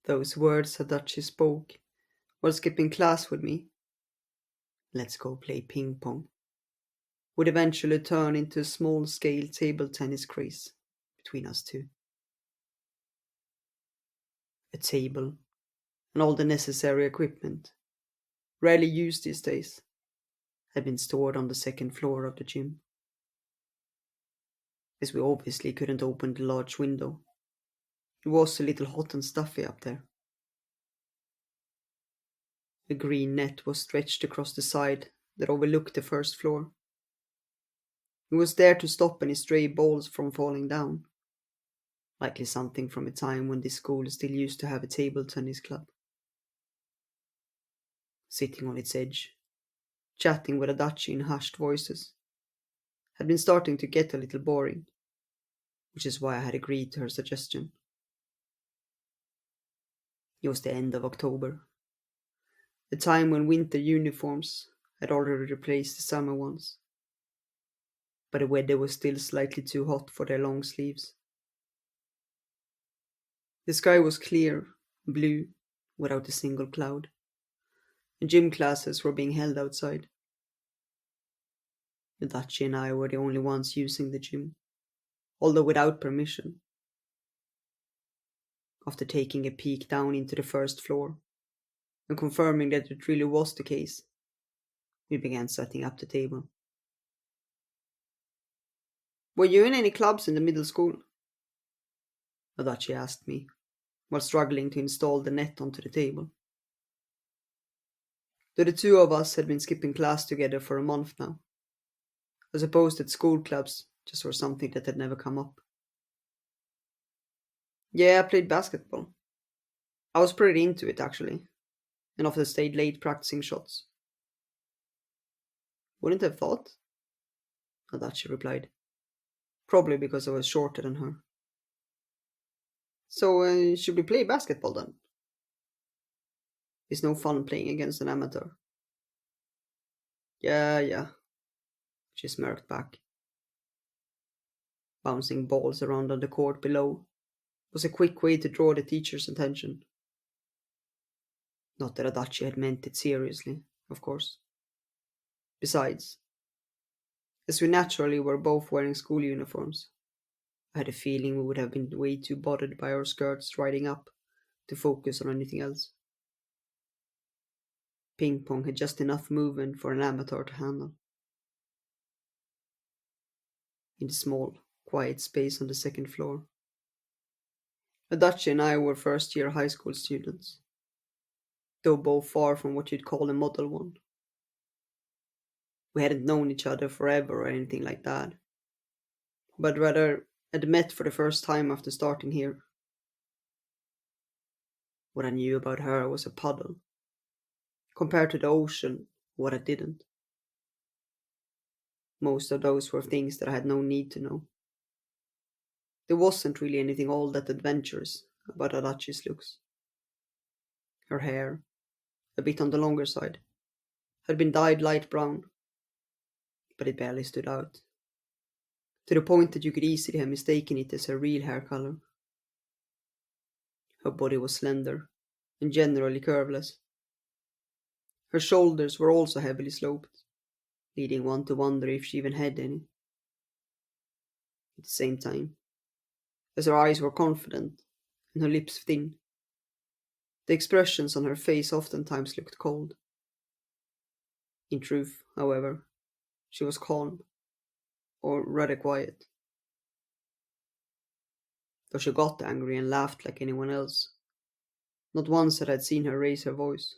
Those words Adachi spoke while skipping class with me, "Let's go play ping pong," would eventually turn into a small scale table tennis craze between us two. A table and all the necessary equipment, rarely used these days, had been stored on the second floor of the gym. As we obviously couldn't open the large window, it was a little hot and stuffy up there. A green net was stretched across the side that overlooked the first floor. It was there to stop any stray balls from falling down. Likely something from a time when this school still used to have a table tennis club. Sitting on its edge, chatting with Adachi in hushed voices, had been starting to get a little boring, which is why I had agreed to her suggestion. It was the end of October, a time when winter uniforms had already replaced the summer ones, but the weather was still slightly too hot for their long sleeves. The sky was clear, blue, without a single cloud, and gym classes were being held outside. Adachi and I were the only ones using the gym, although without permission. After taking a peek down into the first floor and confirming that it really was the case, we began setting up the table. "Were you in any clubs in the middle school?" Adachi asked me, while struggling to install the net onto the table. Though the two of us had been skipping class together for a month now, I suppose that school clubs just were something that had never come up. "Yeah, I played basketball. I was pretty into it, actually, and often stayed late practicing shots." "Wouldn't have thought," Adachi replied, probably because I was shorter than her. "So, should we play basketball then? It's no fun playing against an amateur." "Yeah, yeah," she smirked back. Bouncing balls around on the court below was a quick way to draw the teacher's attention. Not that Adachi had meant it seriously, of course. Besides, as we naturally were both wearing school uniforms, I had a feeling we would have been way too bothered by our skirts riding up to focus on anything else. Ping pong had just enough movement for an amateur to handle. In the small, quiet space on the second floor, Adachi and I were first year high school students, though both far from what you'd call a model one. We hadn't known each other forever or anything like that, but rather had met for the first time after starting here. What I knew about her was a puddle, compared to the ocean, what I didn't. Most of those were things that I had no need to know. There wasn't really anything all that adventurous about Adachi's looks. Her hair, a bit on the longer side, had been dyed light brown, but it barely stood out, to the point that you could easily have mistaken it as her real hair color. Her body was slender and generally curveless. Her shoulders were also heavily sloped, leading one to wonder if she even had any. At the same time, as her eyes were confident and her lips thin, the expressions on her face oftentimes looked cold. In truth, however, she was calm, or rather quiet. Though she got angry and laughed like anyone else, not once had I seen her raise her voice.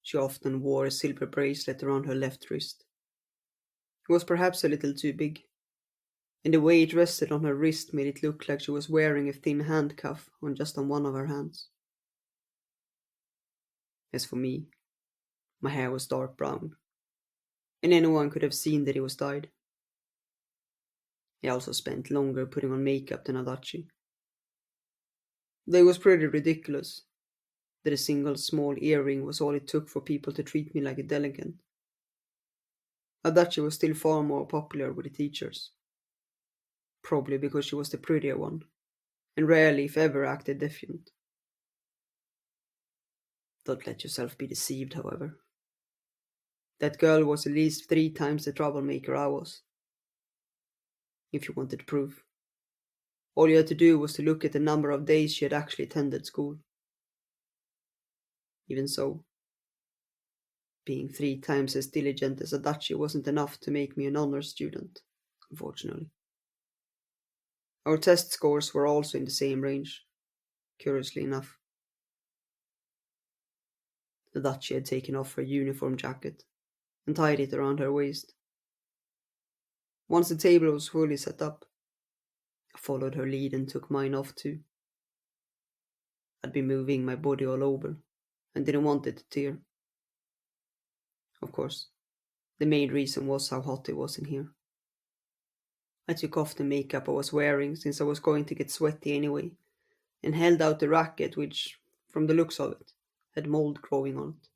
She often wore a silver bracelet around her left wrist. It was perhaps a little too big, and the way it rested on her wrist made it look like she was wearing a thin handcuff on one of her hands. As for me, my hair was dark brown, and anyone could have seen that it was dyed. I also spent longer putting on makeup than Adachi. Though it was pretty ridiculous that a single small earring was all it took for people to treat me like a delinquent. Adachi was still far more popular with the teachers, probably because she was the prettier one, and rarely, if ever, acted defiant. Don't let yourself be deceived, however. That girl was at least 3 times the troublemaker I was, if you wanted proof. All you had to do was to look at the number of days she had actually attended school. Even so, being 3 times as diligent as Adachi wasn't enough to make me an honor student, unfortunately. Our test scores were also in the same range, curiously enough. Adachi had taken off her uniform jacket and tied it around her waist. Once the table was fully set up, I followed her lead and took mine off too. I'd been moving my body all over and didn't want it to tear. Of course, the main reason was how hot it was in here. I took off the makeup I was wearing since I was going to get sweaty anyway, and held out the racket which, from the looks of it, had mold growing on it.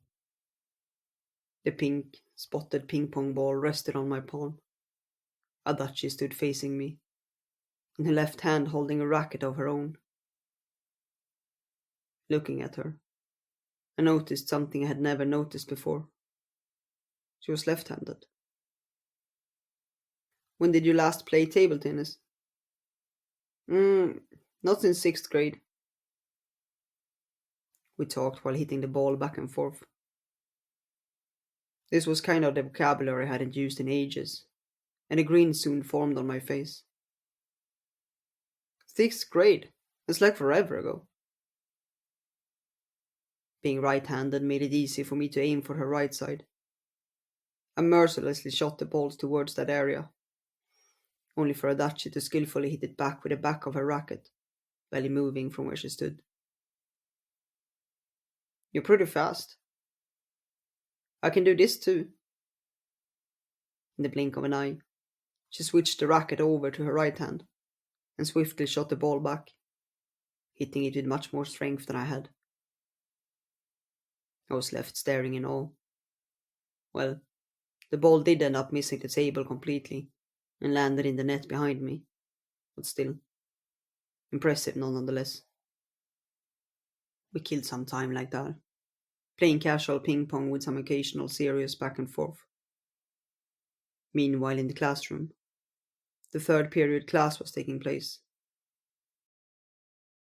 The pink, spotted ping pong ball rested on my palm. Adachi stood facing me, in her left hand holding a racket of her own. Looking at her, I noticed something I had never noticed before. She was left-handed. When did you last play table tennis? Not since 6th grade. We talked while hitting the ball back and forth. This was kind of the vocabulary I hadn't used in ages, and a grin soon formed on my face. 6th grade? It's like forever ago. Being right-handed made it easy for me to aim for her right side. I mercilessly shot the balls towards that area, only for Adachi to skillfully hit it back with the back of her racket, barely moving from where she stood. You're pretty fast. I can do this too. In the blink of an eye, she switched the racket over to her right hand and swiftly shot the ball back, hitting it with much more strength than I had. I was left staring in awe. Well, the ball did end up missing the table completely and landed in the net behind me, but still, impressive nonetheless. We killed some time like that, playing casual ping pong with some occasional serious back and forth. Meanwhile, in the classroom, the third period class was taking place.